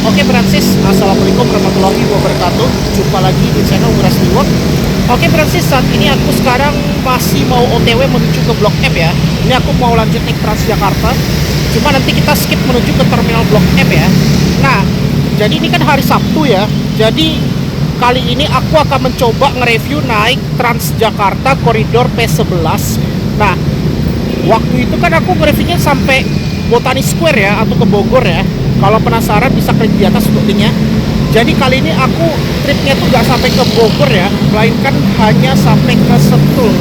Oke Francis, Assalamualaikum warahmatullahi wabarakatuh. Jumpa lagi di channel Nguras Reward. Oke Francis, saat ini aku sekarang masih mau OTW menuju ke Blok M ya. Ini aku mau lanjut naik Transjakarta. Cuma nanti kita skip menuju ke terminal Blok M ya. Nah, jadi ini kan hari Sabtu ya. Jadi kali ini aku akan mencoba nge-review naik Transjakarta koridor P11. Nah, waktu itu kan aku nge-reviewnya sampai Botani Square ya, atau ke Bogor ya. Kalau penasaran bisa klik di atas linknya. Jadi kali ini aku tripnya tuh gak sampai ke Bogor ya, melainkan hanya sampai ke Sentul.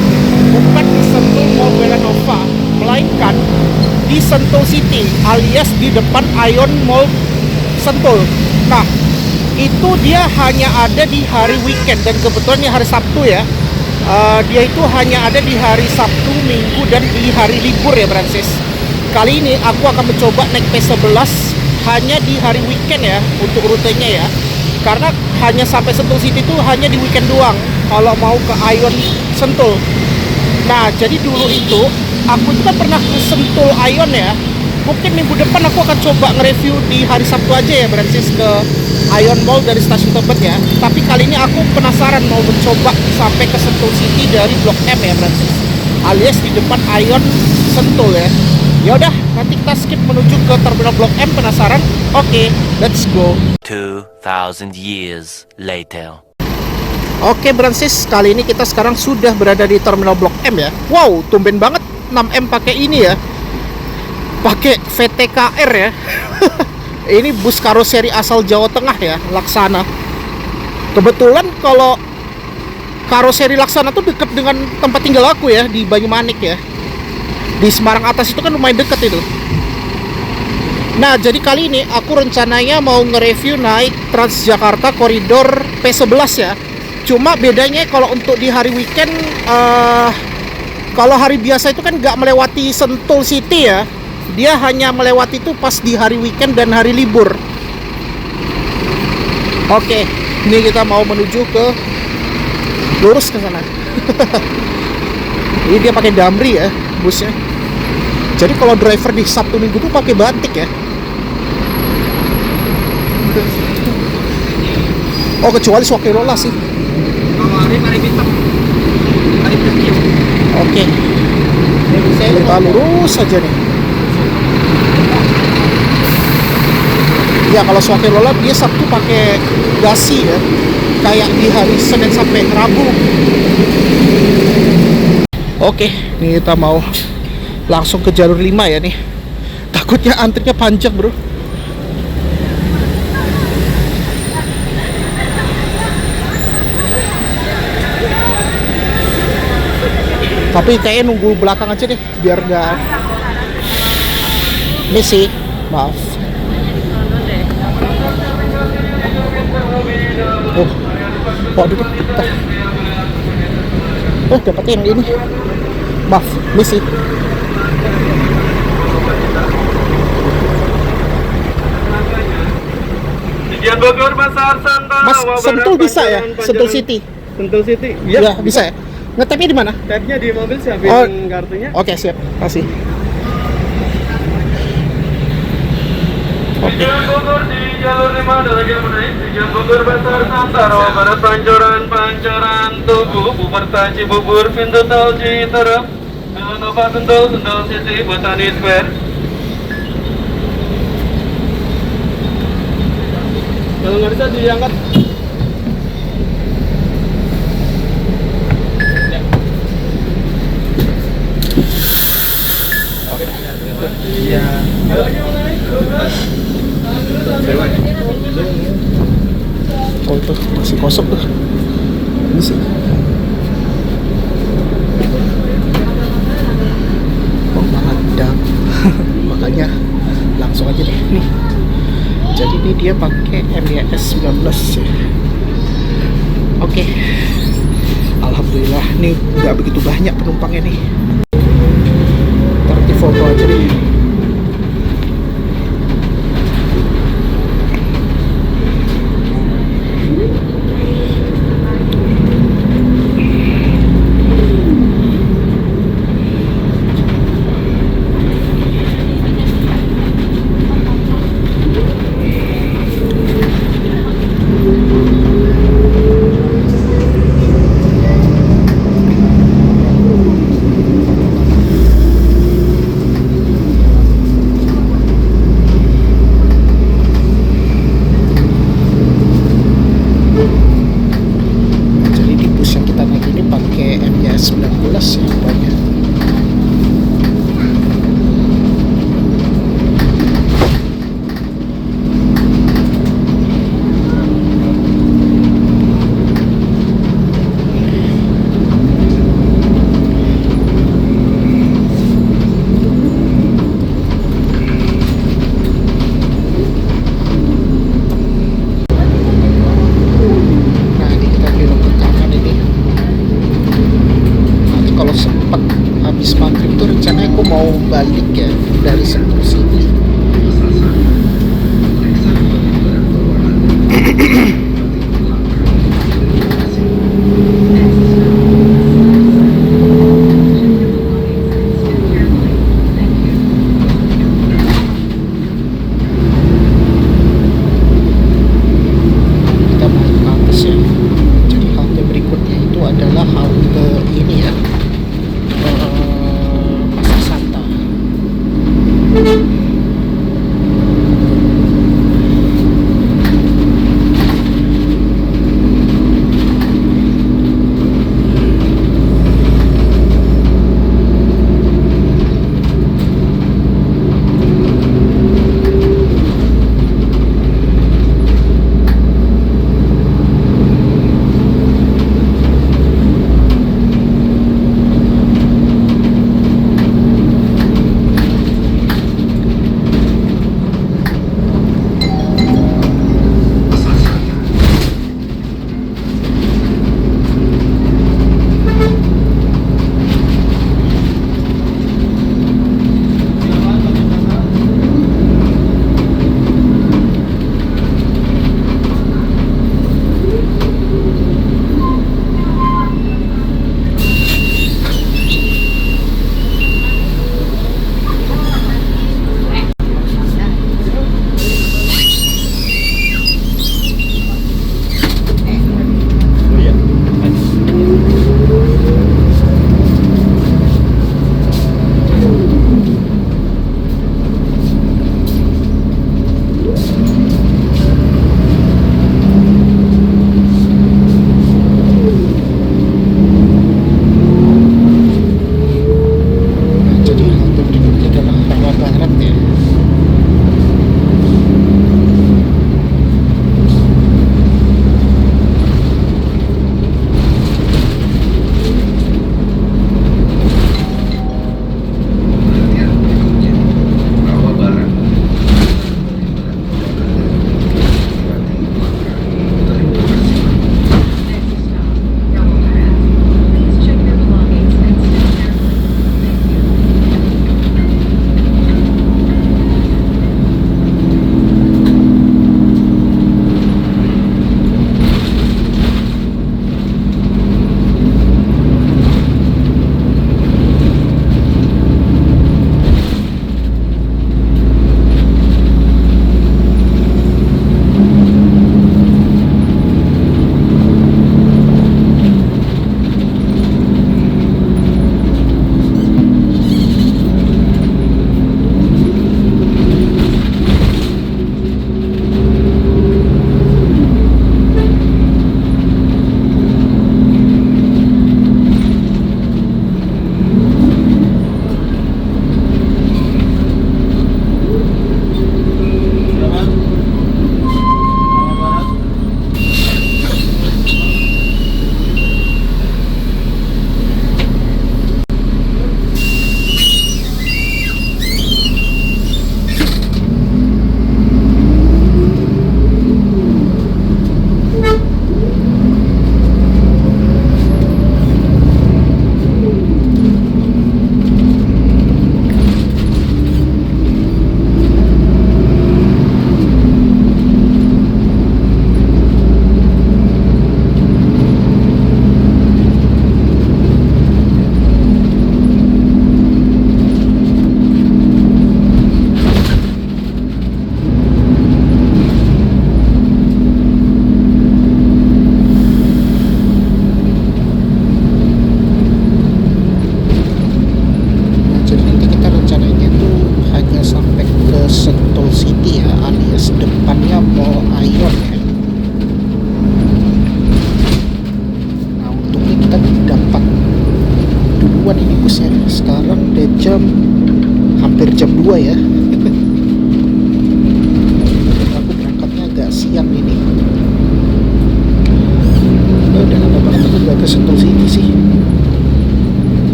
Bukan di Sentul Mall Belanova, melainkan di Sentul City alias di depan Ion Mall Sentul. Nah, itu dia hanya ada di hari weekend dan kebetulan ini hari Sabtu ya. Dia itu hanya ada di hari Sabtu, Minggu, dan di hari libur ya Francis. Kali ini aku akan mencoba naik P11 hanya di hari weekend ya untuk rutenya ya. Karena hanya sampai Sentul City itu hanya di weekend doang kalau mau ke Ion Sentul. Nah, jadi dulu itu aku juga pernah ke Sentul Ion ya. Mungkin minggu depan aku akan coba nge-review di hari Sabtu aja ya Francis, ke Ion Mall dari stasiun Tebet ya. Tapi kali ini aku penasaran mau mencoba sampai ke Sentul City dari Blok M ya Francis, alias di depan Ion Sentul ya. Ya udah, nanti kita skip menuju ke terminal Blok M. Penasaran? Oke, let's go. 2000 years later. Oke Francis, kali ini kita sekarang sudah berada di terminal Blok M ya. Wow, tumben banget 6M pakai ini ya. Pakai VTKR ya. Ini bus karoseri asal Jawa Tengah ya, Laksana. Kebetulan kalau karoseri Laksana tuh deket dengan tempat tinggal aku ya, di Banyumanik ya. Di Semarang Atas itu kan lumayan deket itu. Nah, jadi kali ini aku rencananya mau nge-review naik Transjakarta koridor P11 ya. Cuma bedanya kalau untuk di hari weekend, kalau hari biasa itu kan nggak melewati Sentul City ya. Dia hanya melewati itu pas di hari weekend dan hari libur. Oke, ini kita mau menuju ke lurus ke sana. Ini dia pakai Damri ya busnya. Jadi kalau driver di Sabtu Minggu tuh pakai batik ya. Oh, kecuali Swakelola sih. Oke. Kita lurus saja nih. Ya, kalau Swakelola dia Sabtu pakai gasi ya. Kayak di hari Senin sampai Rabu. Oke, ini kita mau langsung ke jalur 5 ya nih. Takutnya antrinya panjang bro. Tapi kayaknya nunggu belakang aja deh, biar nggak misi. Maaf. Waduh deh. Oh, dapetnya yang ini. Maaf, misi. Mas, Sentul bisa ya? Sentul City. Sentul City. Ya, bisa ya. Ngetapnya di mana? Tagnya di mobil, siapin kartunya. Oke, siap. Kasih. Tujuan Bogor di jalur 5 ada lagi yang menaik. Tujuan Bogor Pasar Santaro, Barat Pancoran Tugu, Bumerta Cibubur, pintu tol Citerep, Nova Sentul City, Botani Square. Kalau nggak bisa diangkat. Iya. Oh, itu masih kosong tuh. Ini sih. Oh, mantap. Makanya langsung aja deh nih. Jadi ini dia pakai MYS 19 ya. Oke. Alhamdulillah nih nggak begitu banyak penumpangnya nih. Ntar di foto aja deh.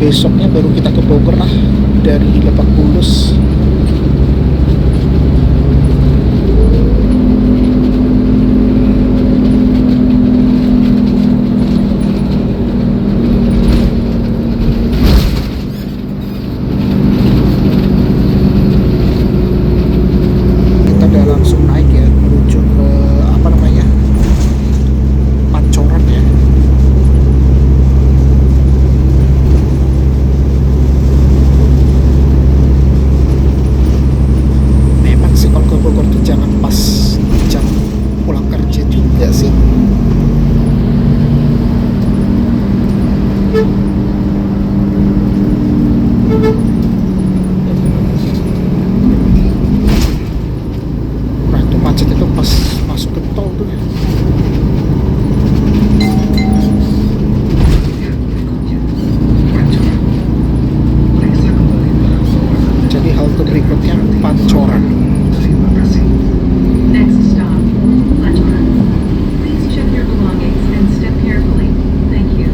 besoknya baru kita ke Bogor lah dari Lebak Bulus. Kita udah langsung naik ya menuju ke apa namanya, Pancoran ya. Memang sih kalau ke Bogor tuh jangan pas jam pulang kerja juga sih. Nah itu macet itu pas masuk ke tol tuh ya. Jadi halte berikutnya Pancoran. Next stop, Pancoran. Please check your belongings and step carefully. Thank you.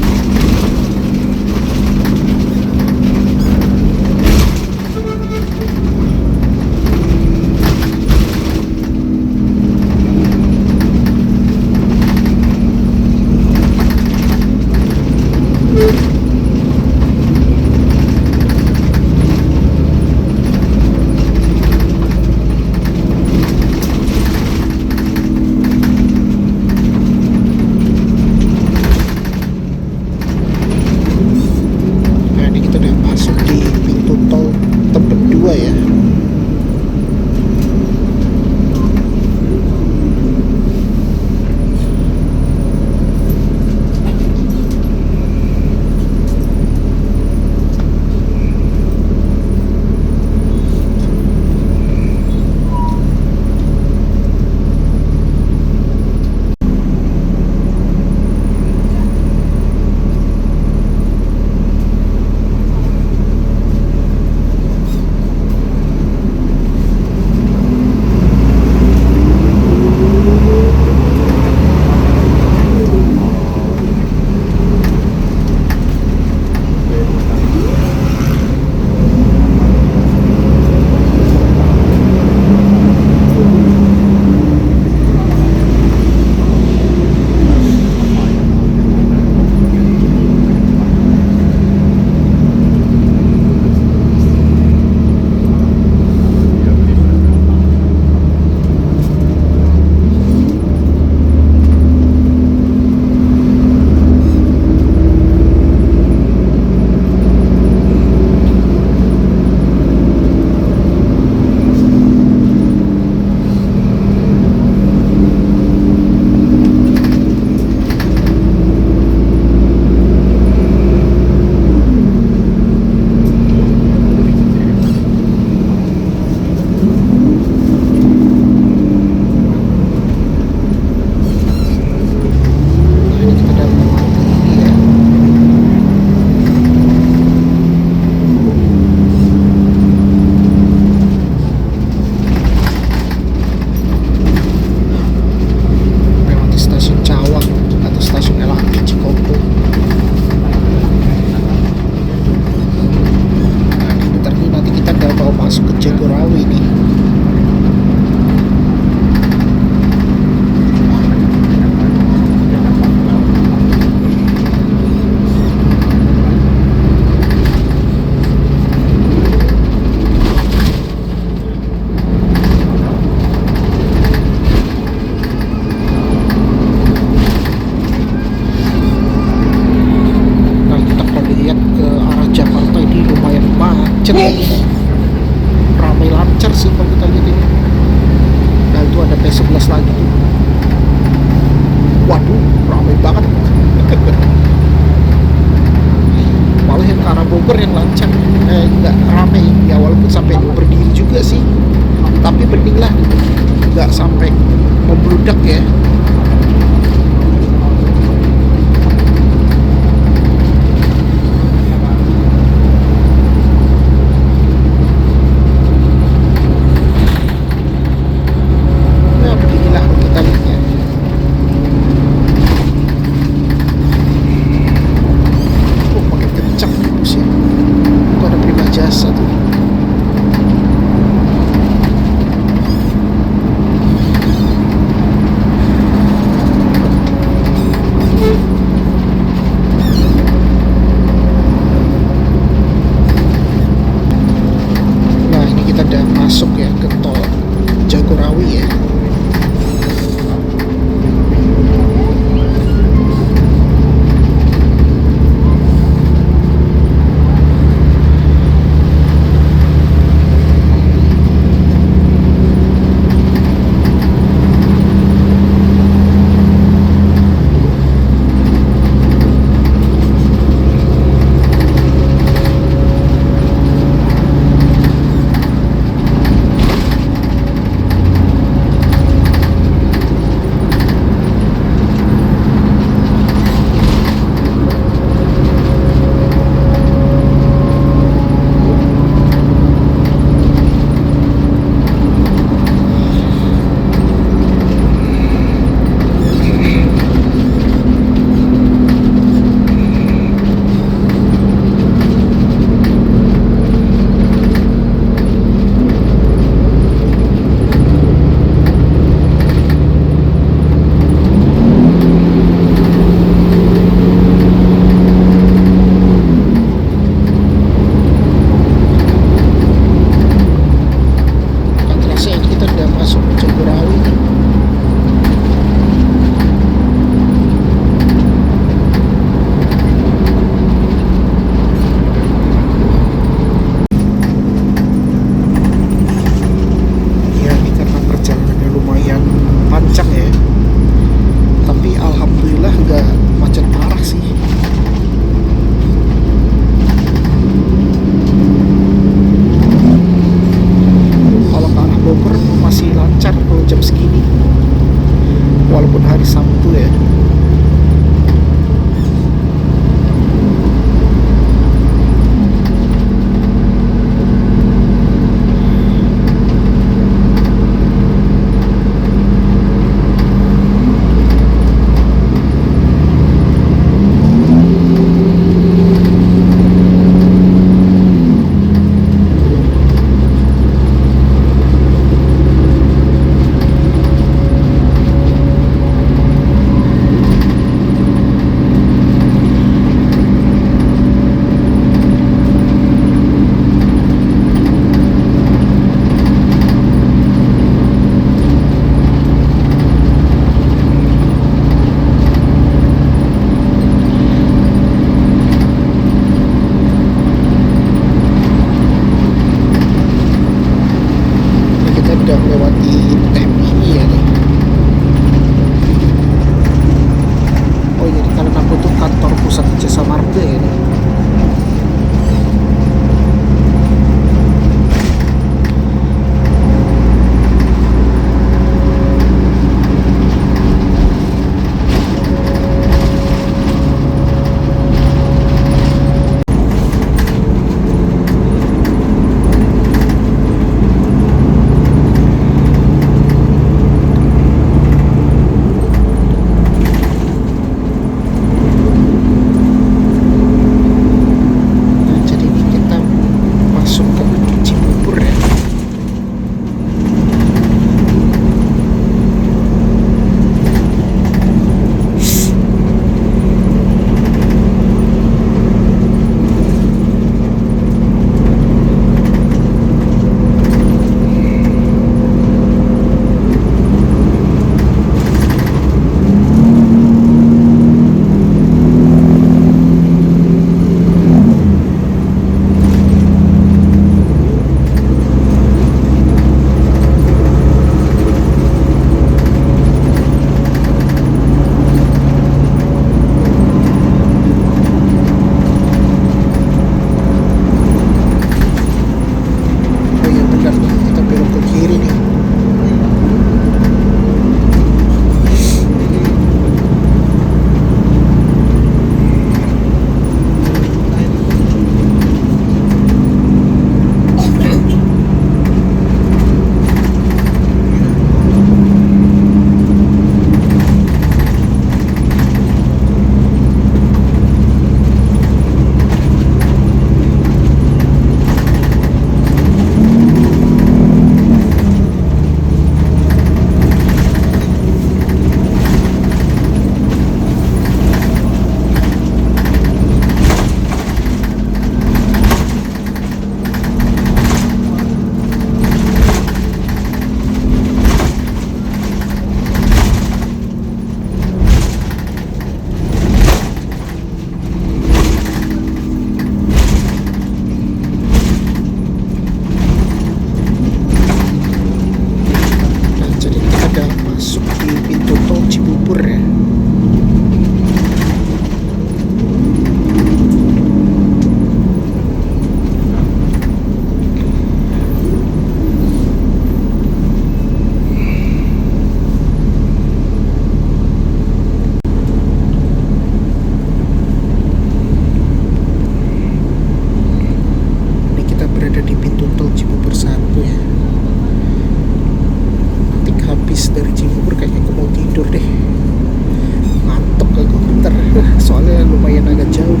kilometer soalnya lumayan agak jauh.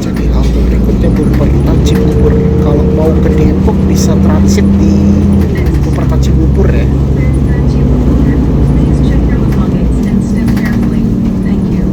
Jadi halte berikutnya Wuppertal Cibubur. Kalau mau ke Depok bisa transit di Wuppertal Cibubur ya. Please check your belongings and step carefully. Thank you.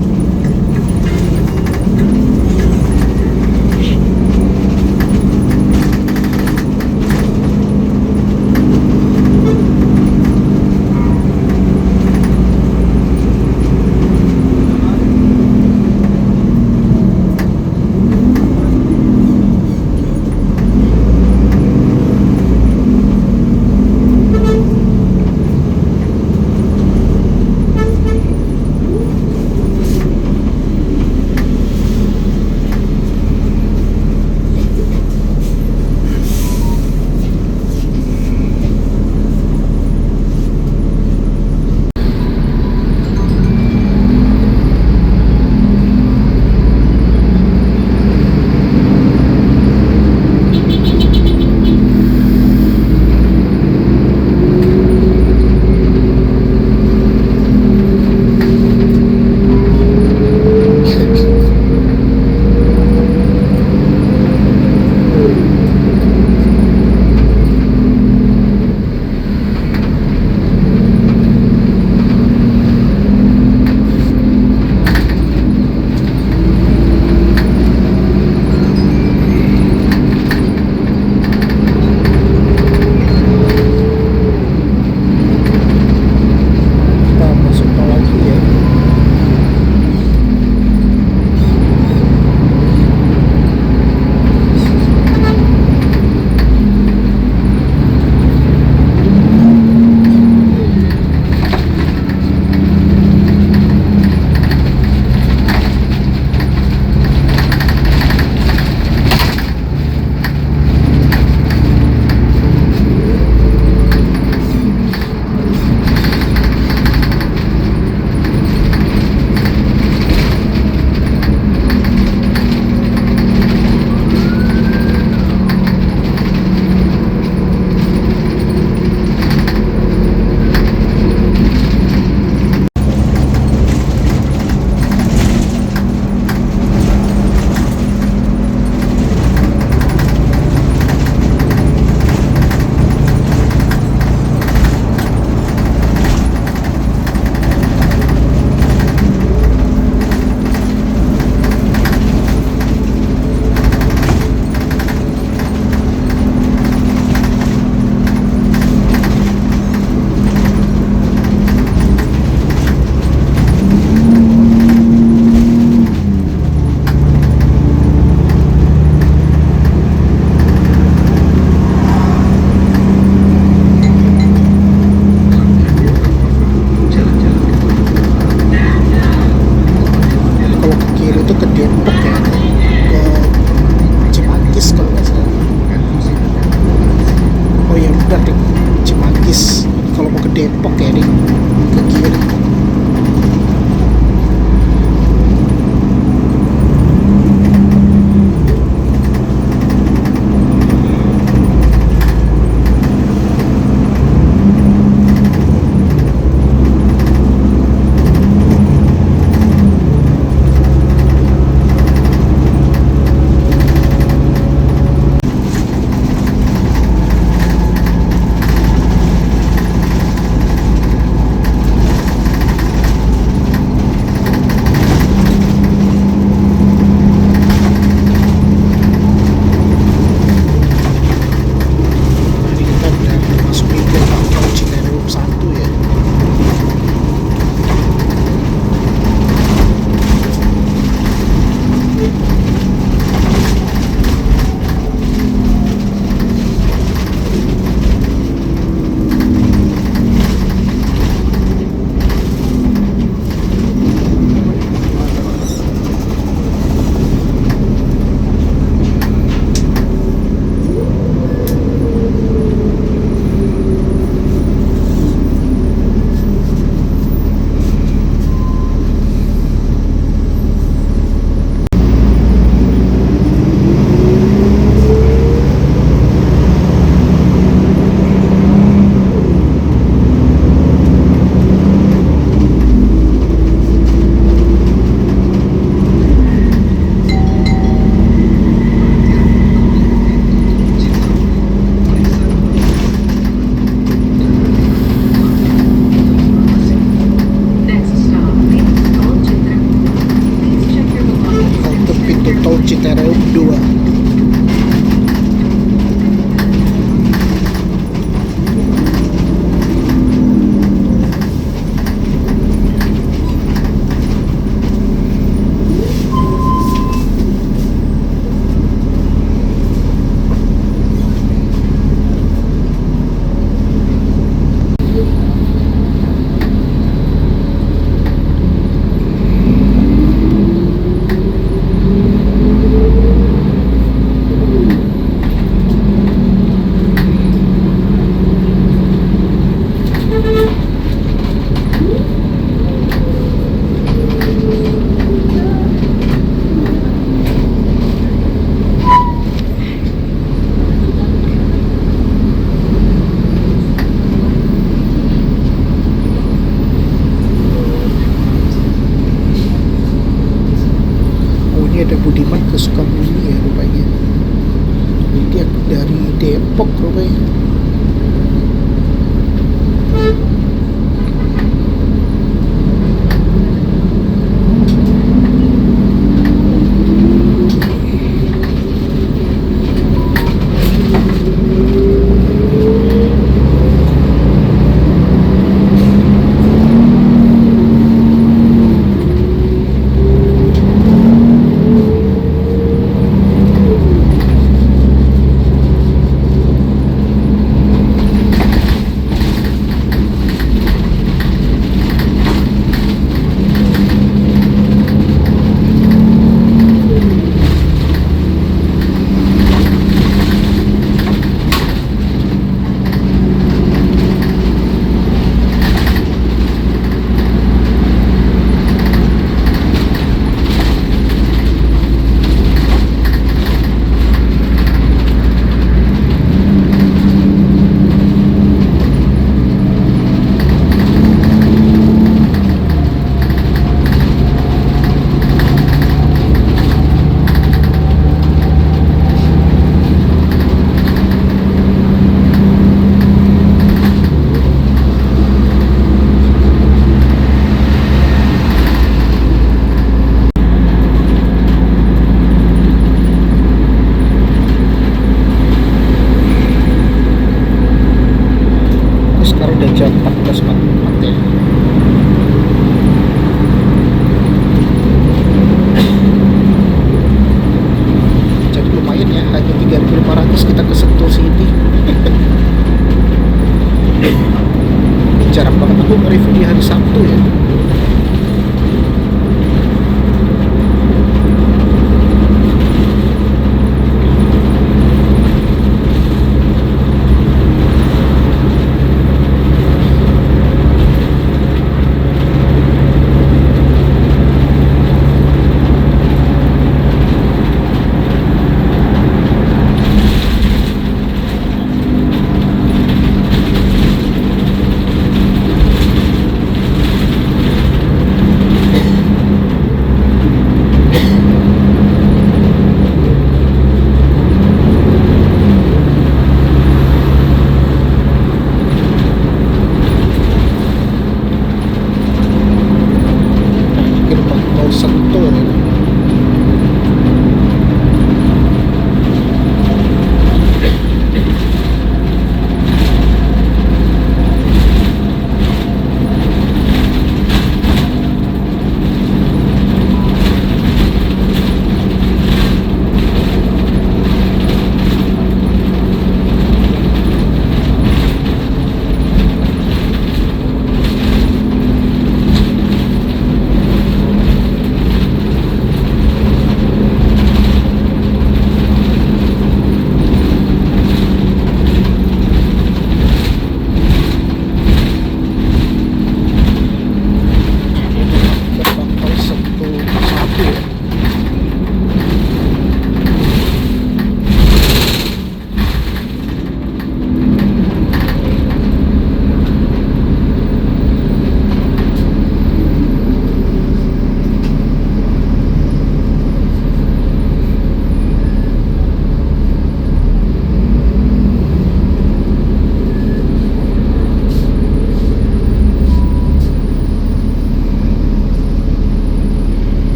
Kita masuk tol lagi ya. Kalau ke kiri itu ke Depok ya, ke Cimanggis kalau nggak salah. Oh ya benar deh, Cimanggis. Kalau mau ke Depok ya nih, ke kiri. review di hari Sabtu ya. Gerbang tol Sentul. Gerbang tol Sentul 1 ya.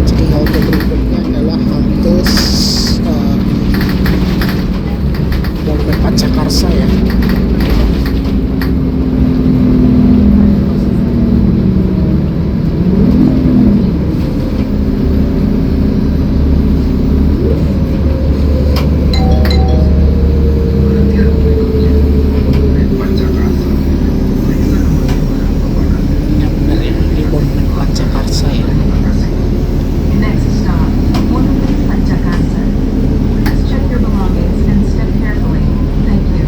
Jadi halte berikutnya adalah halte Monumen Pancakarsa ya. Ya benar ya, ini Monumen Pancakarsa ya. Next stop, Monument Pancakarsa. Please check your belongings and step carefully. Thank you.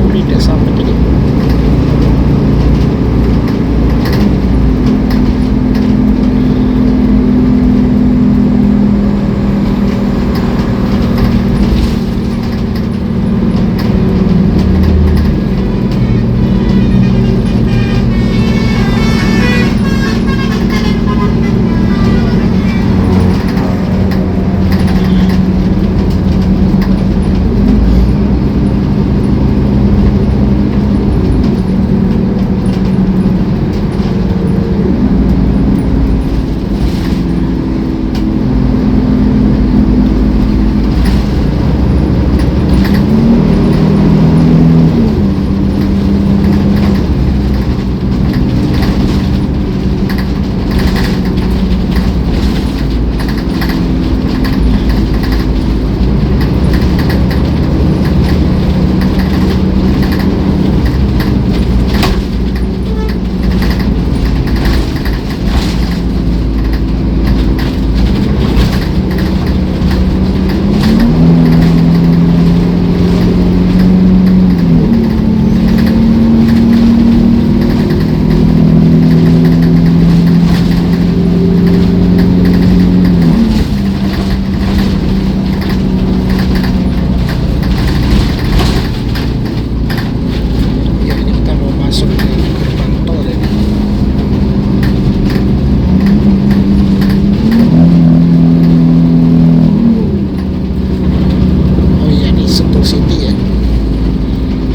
Udah sampai ini.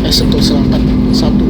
Sentul Selatan 1.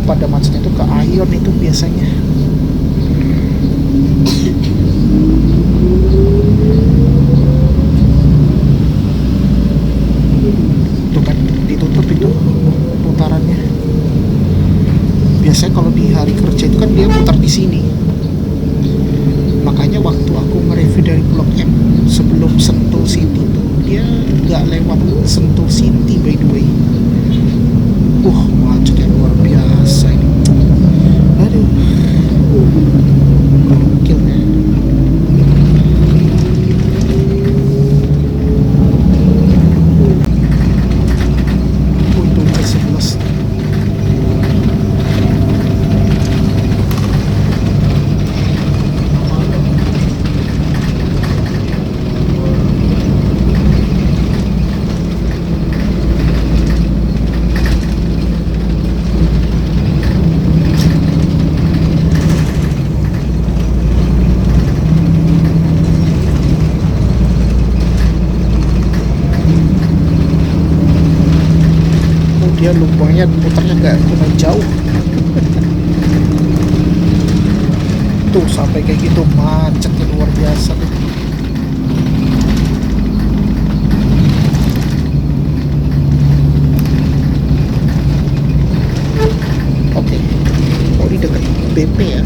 pada macetnya itu ke Ion itu biasanya. Tuh kan ditutup itu putarannya. Biasanya kalau di hari kerja itu kan dia putar di sini. Makanya waktu aku nge-review dari Blok M sebelum Sentul City itu dia nggak lewat Sentul City by the way. Macetnya luar biasa ini. Aduh, gokil ya. Untuk ke 11. dia lumpurnya putarnya nggak lumayan jauh. Tuh sampai kayak gitu macetnya luar biasa tuh. Oke, oh ini dekat BP ya.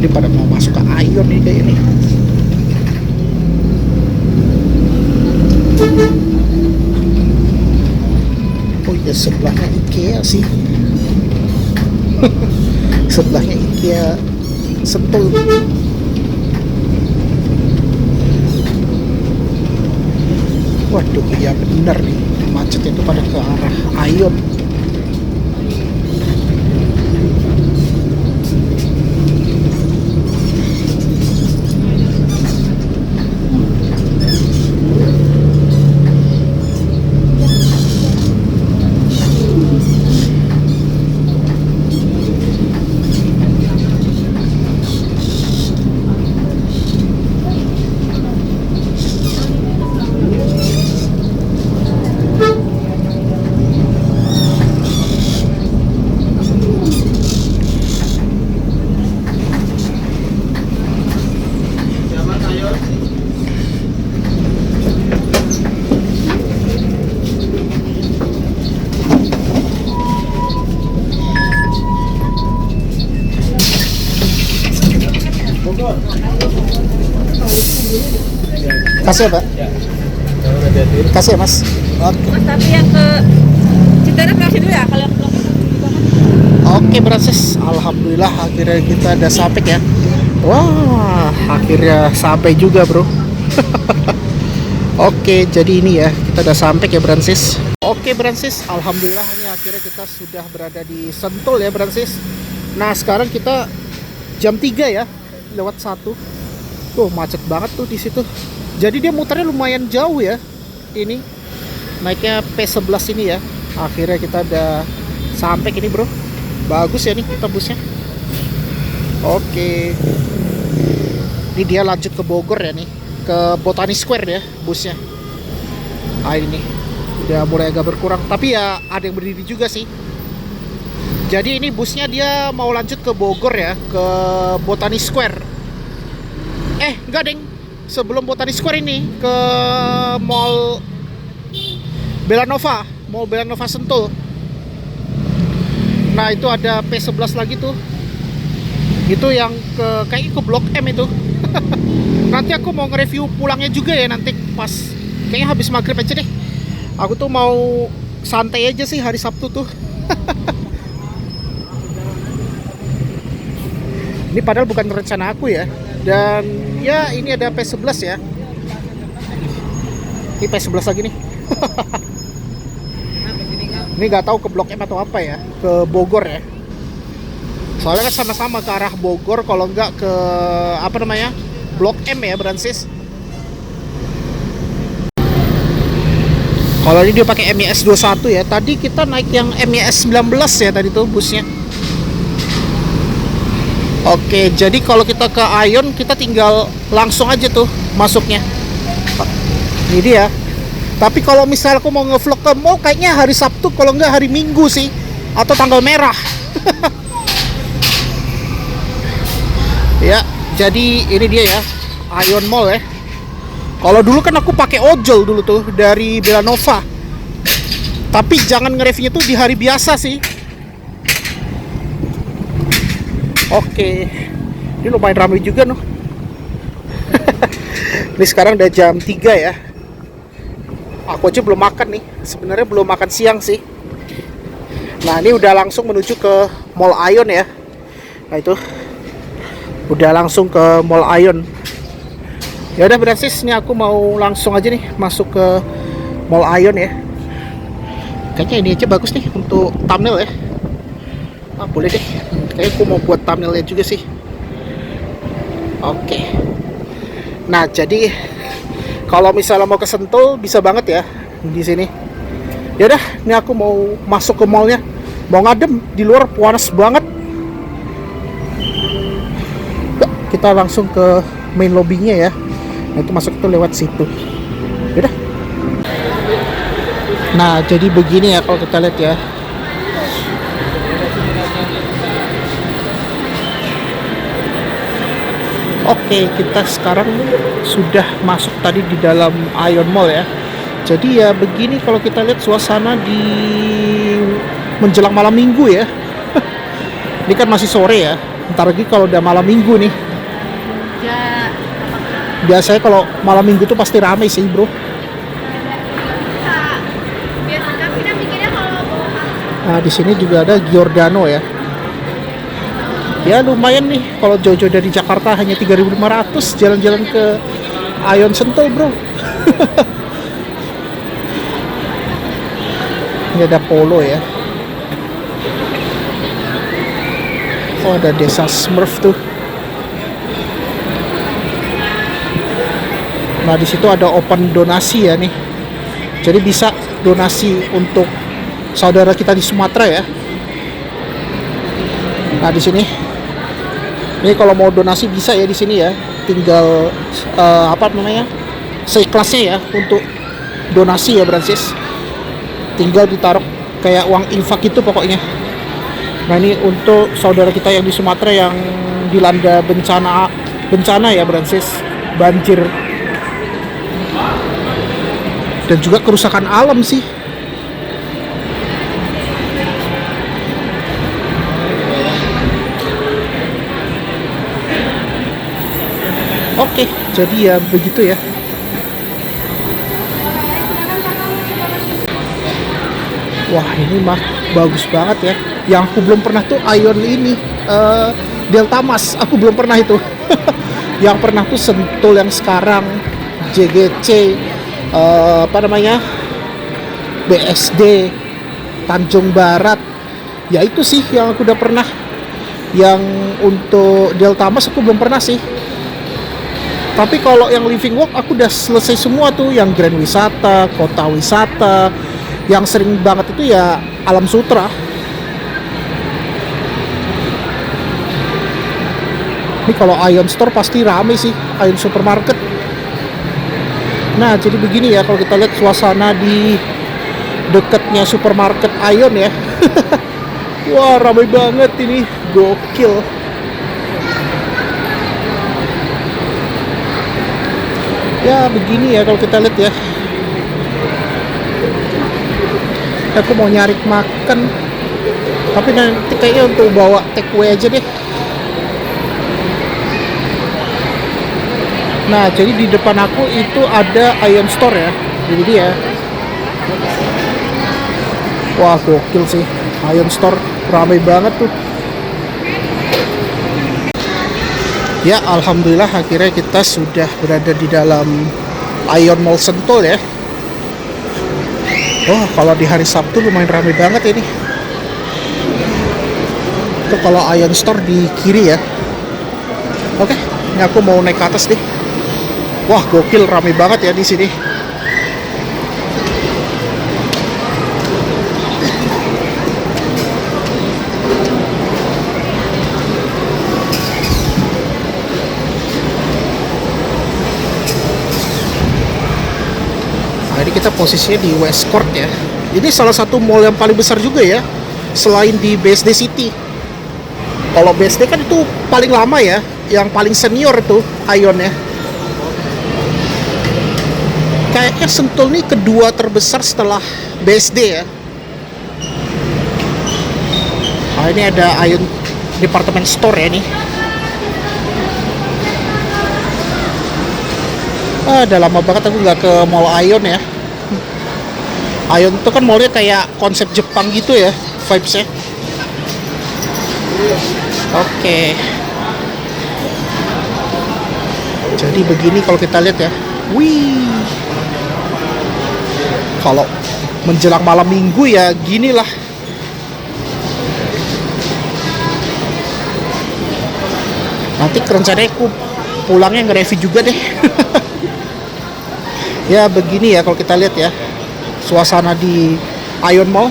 Ini pada mau masuk ke Ion nih kayak ini. Oh iya, sebelahnya IKEA sih. Sebelahnya IKEA Sentul. Waduh, iya bener nih, macetnya itu pada ke arah Ion. Kasih ya, Pak? Kasih ya, Mas? Oke. Mas, tapi yang ke Citerep kasih dulu ya, kalau yang ke Oke, Bransis. Alhamdulillah akhirnya kita udah sampai ya. Wah, akhirnya sampai juga, Bro. Oke, jadi ini ya, kita udah sampai ya, Bransis. Oke, Bransis. Alhamdulillah ini akhirnya kita sudah berada di Sentul ya, Bransis. Nah, sekarang kita jam 3 ya, lewat 1. Tuh, macet banget tuh di situ. Jadi dia muternya lumayan jauh ya. Ini naiknya P11 ini ya. Akhirnya kita udah sampai ini, Bro. Bagus ya nih kita busnya. Oke. Ini dia lanjut ke Bogor ya nih, ke Botani Square ya busnya. Ah, ini udah mulai agak berkurang, tapi ya ada yang berdiri juga sih. Jadi ini busnya dia mau lanjut ke Bogor ya, ke Botani Square. Enggak, Deng. Sebelum Botani Square ini ke Mall Belanova, Mall Belanova Sentul. Nah, itu ada P11 lagi tuh. Itu yang kayaknya ke Blok M itu. Nanti aku mau nge-review pulangnya juga ya nanti pas kayaknya habis maghrib aja deh. Aku tuh mau santai aja sih hari Sabtu tuh. Ini padahal bukan rencana aku ya. Dan ya ini ada P11 ya. Ini P11 lagi nih. Ini nggak tahu ke Blok M atau apa ya, ke Bogor ya. Soalnya kan sama-sama ke arah Bogor, kalau nggak ke apa namanya, Blok M ya, Bransis. Kalau ini dia pakai MIS 21 ya. Tadi kita naik yang MIS 19 ya tadi tuh busnya. Oke, jadi kalau kita ke Ion kita tinggal langsung aja tuh masuknya. Ini dia. Tapi kalau misal aku mau ngevlog ke mall kayaknya hari Sabtu, kalau nggak hari Minggu sih, atau tanggal merah. Ya, jadi ini dia ya, Ion Mall ya. Kalau dulu kan aku pakai ojol dulu tuh dari Belanova. Tapi jangan nge-reviewnya tuh di hari biasa sih. Oke, ini lumayan ramai juga noh. Ini sekarang udah jam 3 ya. Aku aja belum makan nih. Sebenarnya belum makan siang sih. Nah, ini udah langsung menuju ke Mall Ion ya. Nah, itu udah langsung ke Mall Ion. Ya udah, Bransis, ini aku mau langsung aja nih masuk ke Mall Ion ya. Kayaknya ini aja bagus nih untuk thumbnail ya. Ah, boleh deh. Kayaknya aku mau buat thumbnailnya juga sih. Oke. Nah, jadi kalau misalnya mau ke Sentul bisa banget ya di sini. Ya udah, ini aku mau masuk ke mallnya. Mau ngadem, di luar panas banget. kita langsung ke main lobbynya ya. Nah itu masuk itu lewat situ. Yaudah. Nah jadi begini ya kalau kita lihat ya. Oke, kita sekarang sudah masuk tadi di dalam Ion Mall ya. Jadi ya begini kalau kita lihat suasana di menjelang malam minggu ya. Ini kan masih sore ya. Ntar lagi kalau udah malam minggu nih. Ya. Biasanya kalau malam minggu tuh pasti rame sih bro. Biasa kan kita mikirnya kalau Nah di sini juga ada Giordano ya. Ya lumayan nih kalau jauh-jauh dari Jakarta hanya 3.500 jalan-jalan ke Ion Sentul bro. Ini ada Polo ya. Oh ada desa Smurf tuh. Nah di situ ada open donasi ya nih. Jadi bisa donasi untuk saudara kita di Sumatera ya. Nah di sini, ini kalau mau donasi bisa ya di sini ya. Tinggal apa namanya, seikhlasnya ya untuk donasi ya Brancis. Tinggal ditaruh kayak uang infak itu pokoknya. Nah ini untuk saudara kita yang di Sumatera yang dilanda bencana ya Brancis, banjir dan juga kerusakan alam sih. Oke, jadi ya begitu ya. Wah ini mah bagus banget ya. Yang aku belum pernah tuh Ion ini Delta Mas, aku belum pernah itu. Yang pernah tuh Sentul yang sekarang, JGC, apa namanya, BSD, Tanjung Barat. Ya itu sih yang aku udah pernah. Yang untuk Delta Mas aku belum pernah sih. Tapi kalau yang Living Walk aku udah selesai semua tuh. Yang Grand Wisata, Kota Wisata. Yang sering banget itu ya Alam Sutra. Ini kalau Ion Store pasti rame sih, Ion Supermarket. Nah jadi begini ya kalau kita lihat suasana di dekatnya supermarket Ion ya. Wah ramai banget ini, gokil. Ya begini ya kalau kita lihat ya. Aku mau nyari makan, tapi nanti kayaknya untuk bawa take away aja deh. Nah jadi di depan aku itu ada Ion Store ya. Jadi dia, wah gokil sih, Ion Store ramai banget tuh. Ya alhamdulillah akhirnya kita sudah berada di dalam Ion Mall Sentul ya. Oh kalau di hari Sabtu lumayan ramai banget ini. Itu kalau Ion Store di kiri ya. Oke, ini aku mau naik ke atas deh. Wah gokil ramai banget ya di sini. Nah, ini kita posisinya di West Court ya. Ini salah satu mall yang paling besar juga ya, selain di BSD City. Kalau BSD kan itu paling lama ya, yang paling senior itu Ion ya. Kayaknya Sentul ini kedua terbesar setelah BSD ya. Nah, ini ada Ion Department Store ya nih. Udah lama banget aku nggak ke mall Ion ya. Ion itu kan mallnya kayak konsep Jepang gitu ya, vibes-nya. Oke. Jadi begini kalau kita lihat ya. Wih. Kalau menjelang malam minggu ya ginilah. Nanti rencananya aku pulangnya nge-review juga deh. Ya begini ya kalau kita lihat ya suasana di Ion Mall.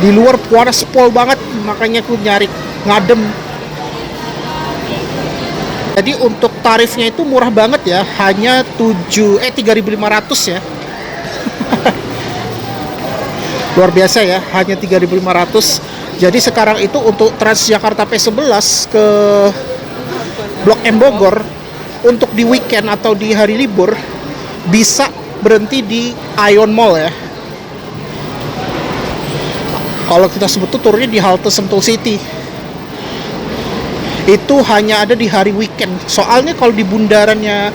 Di luar panas pol banget, makanya aku nyari ngadem. Jadi untuk tarifnya itu murah banget ya, hanya 3.500 ya. Luar biasa ya, hanya 3.500. Jadi sekarang itu untuk Transjakarta P11 ke Blok M Bogor untuk di weekend atau di hari libur bisa berhenti di Ion Mall ya. Kalau kita sebut tuh turunnya di halte Sentul City. Itu hanya ada di hari weekend. Soalnya kalau di bundarannya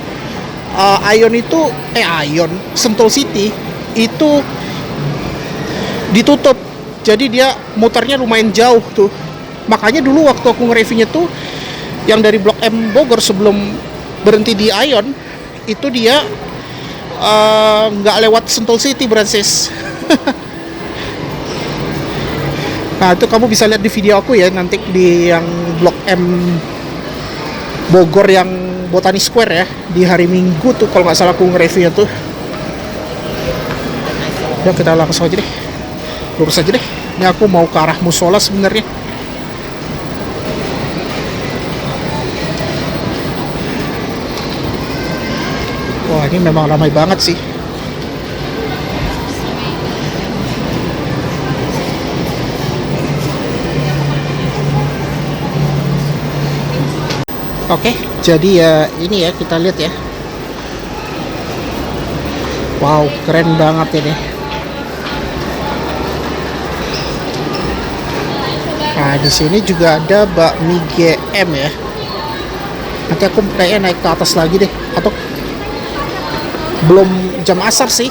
Ion itu Ion Sentul City itu ditutup. Jadi dia muternya lumayan jauh tuh. Makanya dulu waktu aku nge-reviewnya tuh yang dari Blok M Bogor sebelum berhenti di Ion itu dia nggak lewat Sentul City, Brancis. Nah itu kamu bisa lihat di video aku ya nanti di yang Blok M Bogor yang Botani Square ya, di hari Minggu tuh kalau nggak salah aku nge-reviewnya tuh. Ya kita langsung aja deh, lurus aja deh. Ini aku mau ke arah musola sebenarnya. Wah ini memang ramai banget sih. Oke, jadi ya ini ya kita lihat ya. Wow, keren banget ini. Nah, di sini juga ada bakmi GM ya. Nanti aku kayaknya naik ke atas lagi deh, atau belum jam asar sih.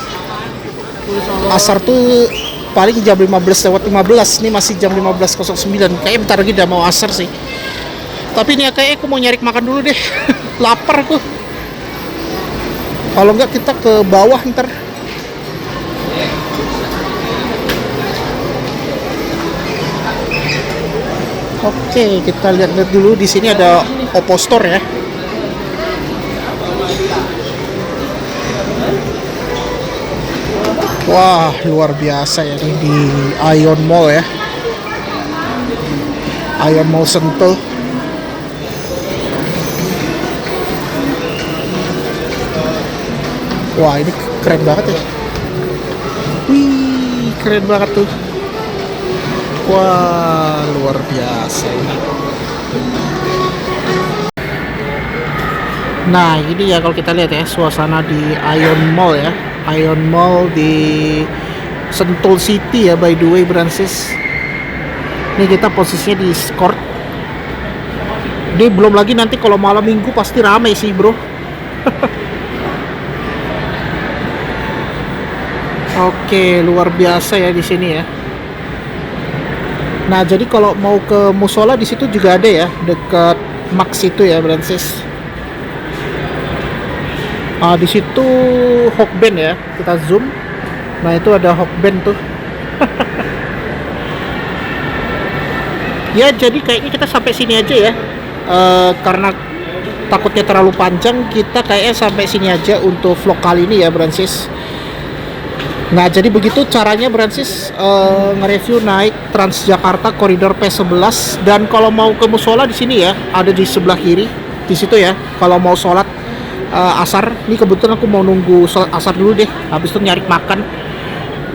Asar tuh paling jam 15:15. Ini masih jam 15:09. Kayaknya bentar lagi udah mau asar sih. Tapi ini kayaknya aku mau nyari makan dulu deh. Lapar aku. Kalau enggak kita ke bawah ntar. Oke, kita lihat-lihat dulu. Di sini ada Oppo Store ya. Wah, luar biasa ya ini di Ion Mall ya. Ion Mall Sentul. Wah, ini keren banget ya. Wih, keren banget tuh. Wah, luar biasa ini. Nah, ini ya kalau kita lihat ya suasana di Ion Mall ya. Ion Mall di Sentul City ya, by the way, Brancis. Ini kita posisinya di Skort. Ini belum lagi nanti kalau malam minggu pasti ramai sih, bro. Oke, luar biasa ya di sini ya. Nah, jadi kalau mau ke musola di situ juga ada ya, dekat Max itu ya, Brancis. Di situ Hokben ya, kita zoom. Nah, itu ada Hokben tuh. Ya, jadi kayaknya kita sampai sini aja ya. Karena takutnya terlalu panjang, kita kayaknya sampai sini aja untuk vlog kali ini ya, Brancis. Nah, jadi begitu caranya Brancis nge-review naik Transjakarta koridor P11. Dan kalau mau ke musola di sini ya, ada di sebelah kiri di situ ya. Kalau mau sholat asar, ini kebetulan aku mau nunggu sholat asar dulu deh, habis itu nyari makan.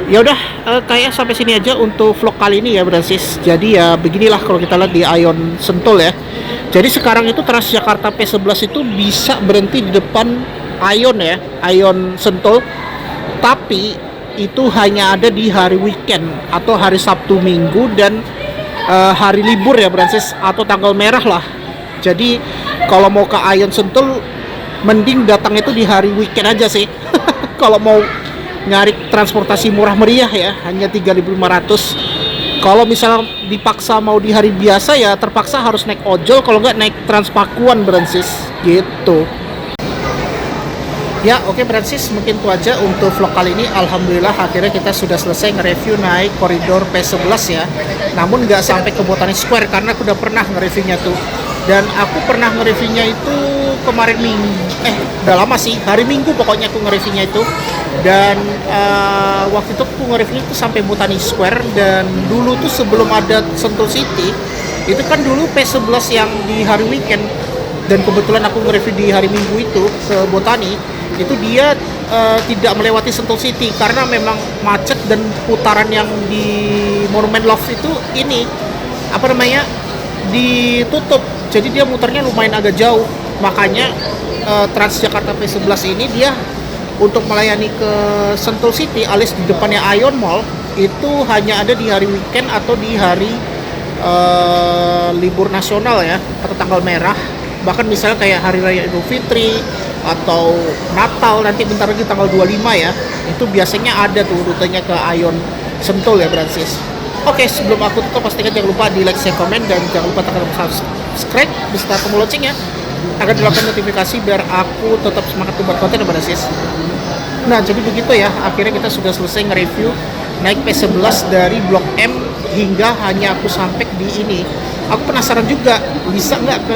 Ya udah, kayak sampai sini aja untuk vlog kali ini ya, Brancis. Jadi ya beginilah kalau kita lihat di Ion Sentul ya. Jadi sekarang itu Transjakarta P11 itu bisa berhenti di depan Ion ya, Ion Sentul. Tapi itu hanya ada di hari weekend atau hari Sabtu Minggu dan hari libur ya, Brancis, atau tanggal merah lah. Jadi kalau mau ke Ion Sentul mending datang itu di hari weekend aja sih. Kalau mau nyari transportasi murah meriah ya, hanya 3.500. Kalau misalnya dipaksa mau di hari biasa ya terpaksa harus naik ojol, kalau nggak naik Transpakuan, Brancis, gitu. Ya, oke, Brancis, mungkin itu aja untuk vlog kali ini. Alhamdulillah akhirnya kita sudah selesai nge-review naik koridor P11 ya. Namun nggak sampai ke Botani Square karena aku udah pernah nge-reviewnya tuh. Dan aku pernah nge-reviewnya itu kemarin Minggu, udah lama sih, hari Minggu pokoknya aku nge-reviewnya itu. Dan waktu itu aku nge-review itu sampai Botani Square. Dan dulu tuh sebelum ada Sentul City, itu kan dulu P11 yang di hari weekend dan kebetulan aku nge-review di hari Minggu itu ke Botani, itu dia tidak melewati Sentul City karena memang macet, dan putaran yang di Monument Love itu ini apa namanya ditutup, jadi dia muternya lumayan agak jauh. Makanya Transjakarta P11 ini dia untuk melayani ke Sentul City alias di depannya Ion Mall itu hanya ada di hari weekend atau di hari libur nasional ya, atau tanggal merah. Bahkan misalnya kayak hari raya Idul Fitri atau Natal nanti bentar lagi tanggal 25 ya, itu biasanya ada tuh rutenya ke Ion Sentul ya Francis. Oke, sebelum aku tutup pastikan jangan lupa di like, share, komen, dan jangan lupa tekan tombol subscribe beserta tombol loncengnya agar dilakukan notifikasi biar aku tetap semangat buat konten ya Francis. Nah, jadi begitu ya, akhirnya kita sudah selesai nge-review naik P11 dari Blok M hingga hanya aku sampai di ini. Aku penasaran juga, bisa nggak ke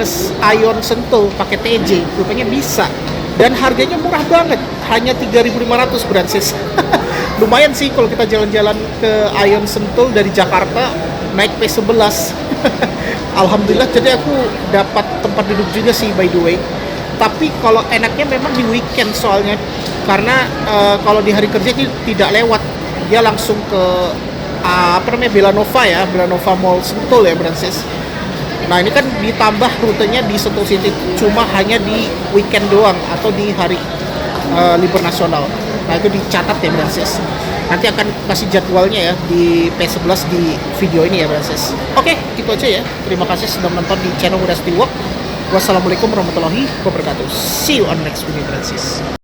Ion Sentul pakai TJ? Rupanya bisa. Dan harganya murah banget, hanya 3.500 Francis. Lumayan sih kalau kita jalan-jalan ke Ion Sentul dari Jakarta naik P11. Alhamdulillah, jadi aku dapat tempat duduk juga sih by the way. Tapi kalau enaknya memang di weekend soalnya, karena kalau di hari kerja tidak lewat, dia langsung ke Belanova ya, Belanova Mall Sentul ya Francis. Nah ini kan ditambah rutenya di Sentul City cuma hanya di weekend doang atau di hari libur nasional. Nah itu dicatat ya Francis. Nanti akan kasih jadwalnya ya di P11 di video ini ya Francis. Oke, itu aja ya. Terima kasih sudah menonton di channel Muda Stewart. Wassalamualaikum warahmatullahi wabarakatuh. See you on next video Francis.